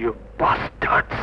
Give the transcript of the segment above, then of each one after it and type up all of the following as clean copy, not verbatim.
You bastards!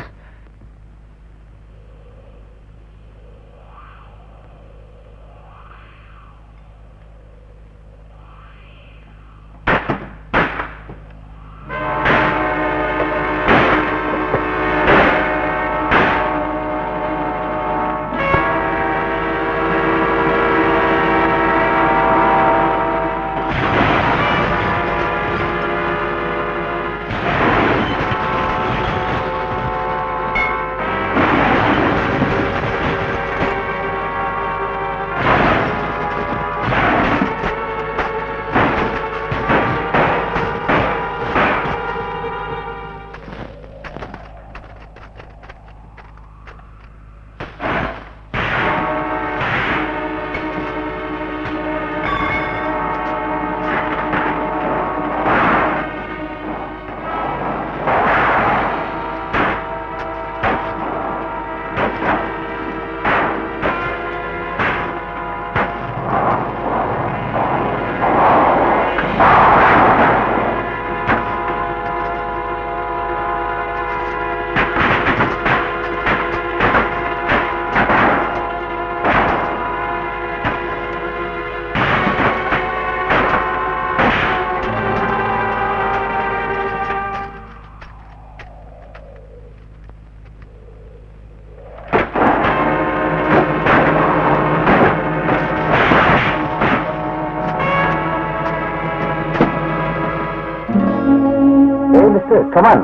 Come on,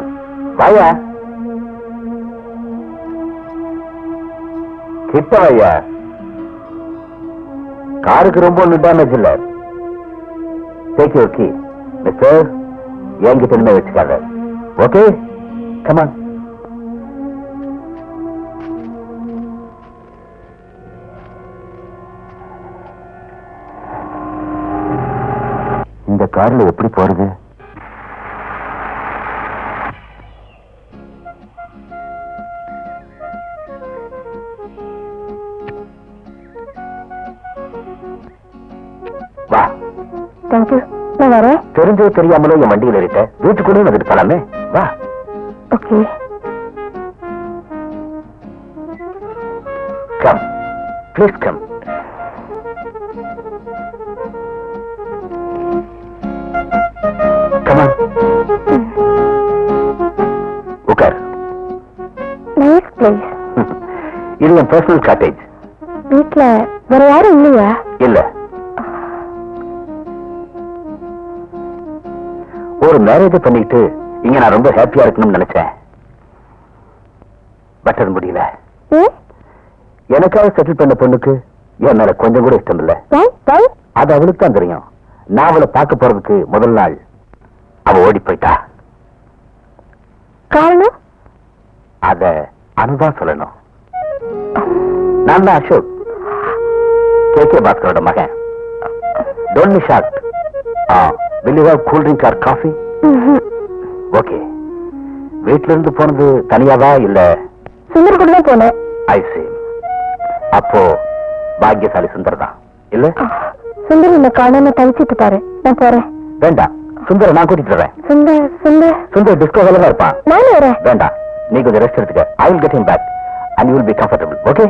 வாயா. கிட்ட வாயா. காருக்கு ரொம்ப ஒன்றும் டேமேஜ் இல்ல. Take your key. மிஸ்டர், என்கிட்ட இனிமே வச்சுக்காத. Okay, come on. இந்த கார்ல எப்படி போறது? வா. தேங்க்யூ. நான் வரேன். தெரிஞ்சோ தெரியாமலோ என் வண்டியில் இருக்க வீட்டுக்குள்ளே வந்துட்டு போலாமே. வா. Okay. Come please come. Come on. உட்கார். Nice place. இது என் பர்சனல் காட்டேஜ். வீட்ல வேற யாரும் இல்லையா? இல்ல. ஒரு மேரேஜ் பண்ணிட்டு இங்க நான் ரொம்ப ஹாப்பியா இருக்கணும்னு நினைச்சேன். பட் அது முடியல. எனக்காக செட்டில் பண்ண பொண்ணுக்கு என் மேல கொஞ்சம் கூட இஷ்டம் இல்ல. அது அவளுக்கு தான் தெரியும். நான் அவளை பார்க்க போறதுக்கு முதல் நாள் அவ ஓடி போயிட்டா. காரணம்? அத அனுதான் சொல்லணும். நான் தான் அசோக், கே பாஸ்கரோட மகன். Don't be shocked. will you have cool drink or coffee? Okay. வீட்ல இருந்து போனது தனியாவா இல்ல? சுந்தர் கூட தான் போனேன். ஐ see. அப்போ பாக்கியசாலி சுந்தர் தான் இல்ல? சுந்தர் என்ன காணாம தவிச்சிட்டு பாரு. நான் போறேன். வேண்டாம், சுந்தர நான் கூட்டிட்டு வரேன். சுந்தர் டிஸ்கோ வேலை தான் இருப்பான். நானும் வரேன். வேண்டாம், நீ கொஞ்சம் ரெஸ்ட் எடுத்துக்க. I will get him back and you will be comfortable. Okay?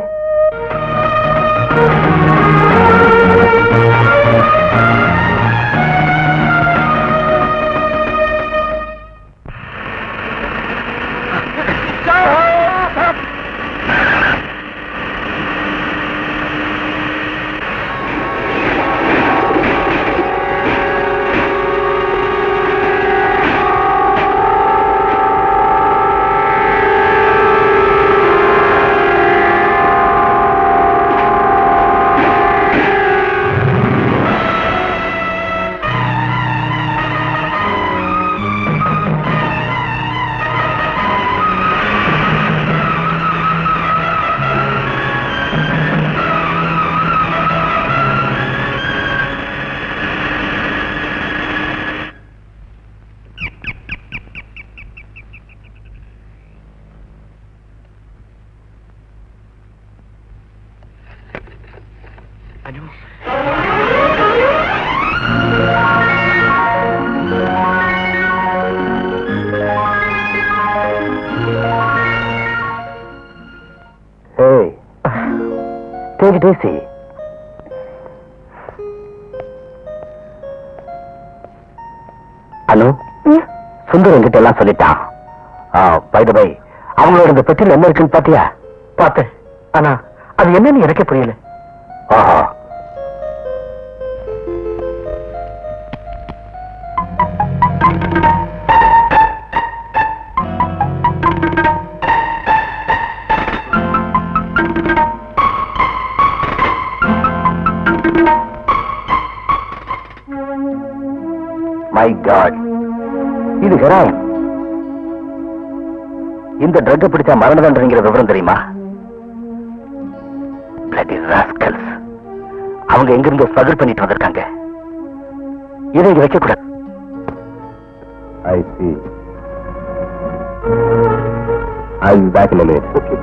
Take it easy. Anu, Sundar என்கிட்ட எல்லாம் சொல்லிட்டான். பை த பை, அவங்களோட இந்த பெட்டியில் என்ன இருக்குன்னு பாத்தியா? பார்த்தேன். ஆனா அது என்னன்னு எனக்கே புரியல. ஆஹா. மை காட், இது ஹெராயின். இந்த ட்ரக் பிடிச்சா மரண தண்டனைங்கிற விவரம் தெரியுமா? Bloody rascals. அவங்க எங்கிருந்து ஸ்ட்ரகிள் பண்ணிட்டு வந்திருக்காங்க. இதை இங்க வைக்க கூடாது. I see. I'll be back in a minute. Okay.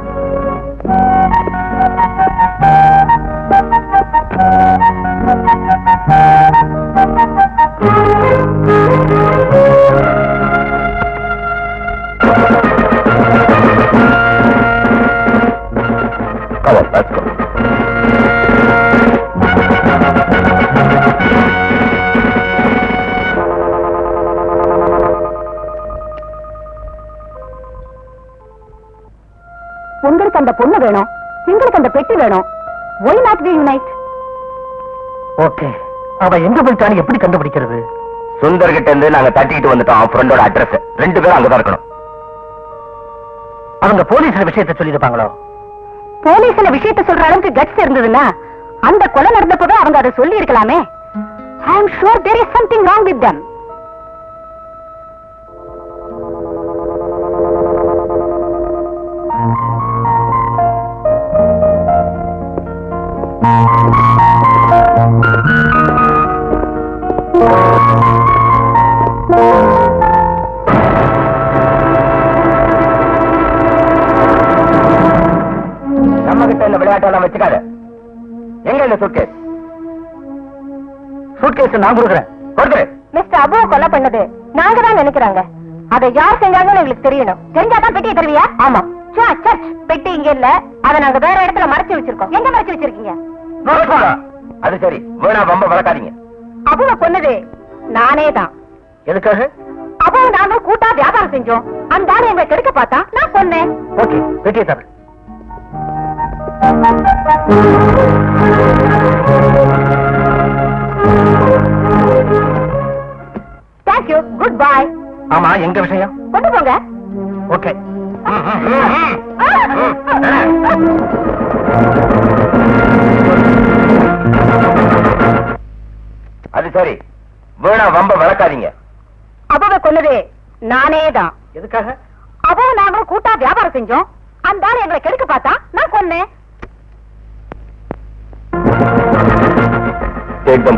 Come on, let's go. உங்களுக்கு அந்த பொண்ணு வேணும், எங்களுக்கு அந்த பெட்டி வேணும். Why not we unite? Okay, அவ எங்க போயிட்டான்னு எப்படி கண்டுபிடிக்கிறது? சுந்தர் கிட்ட இருந்து நாங்க தட்டிட்டு வந்துட்டோம். அவன் ஃப்ரெண்டோட அட்ரஸ். 2 பேரும் அங்கதான் இருக்கணும். அவங்க போலீஸ்ல விஷயத்தை சொல்லிருப்பாங்களோ? போலீஸ்ல விஷயத்தை சொல்ற அளவுக்கு கட்ஸ் இருந்ததுன்னா அந்த கொலை நடந்தப்பவே அவங்க அதை சொல்லி இருக்கலாமே. I am sure there is something wrong with them. நம்ம கிட்ட இந்த விளையாட்டெல்லாம் வச்சுக்காத. எங்க இந்த சூட்கேஸ்? சூட்கேஸ் நான் கொடுக்குறேன். கொடுக்குறேன். மிஸ்டர் அபுவை கொலை பண்ணது நாங்க தான் நினைக்கிறாங்க. அதை யார் செஞ்சாங்கன்னு எங்களுக்கு தெரியணும். தெரிஞ்சாதான் பெட்டியை தருவியா? ஆமா. சர்ச் பெட்டி இங்க இல்ல, அதை நாங்க வேற இடத்துல மறைச்சு வச்சிருக்கோம். எங்க மறைச்சு வச்சிருக்கீங்க? அது சரி, வேணா வம்ப வளர்க்காதீங்க. அபுவை கொன்னது நானே தான். எதுக்காக? அபுவை நாங்க கூட்டா வியாபாரம் செஞ்சோம். அந்த ஆளு எங்களை கெடுக்க பார்த்தா நான் கொன்னேன். ஓகே, பெட்டியை தர. Thank you. Good bye. ஆமா, எங்க விஷயம்? கொண்டு போங்க. ஓகே. அது சரி, வேணா வம்ப வளர்க்காதீங்க. அபுவை கொன்னது நானே தான். எதுக்காக? அபுவை நாங்க கூட்டா வியாபாரம் செஞ்சோம். அந்த ஆளு எங்களை கெடுக்க பார்த்தா நான் கொன்னேன். Take them.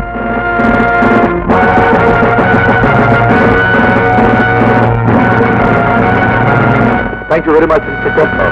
Thank you very much, Inspector.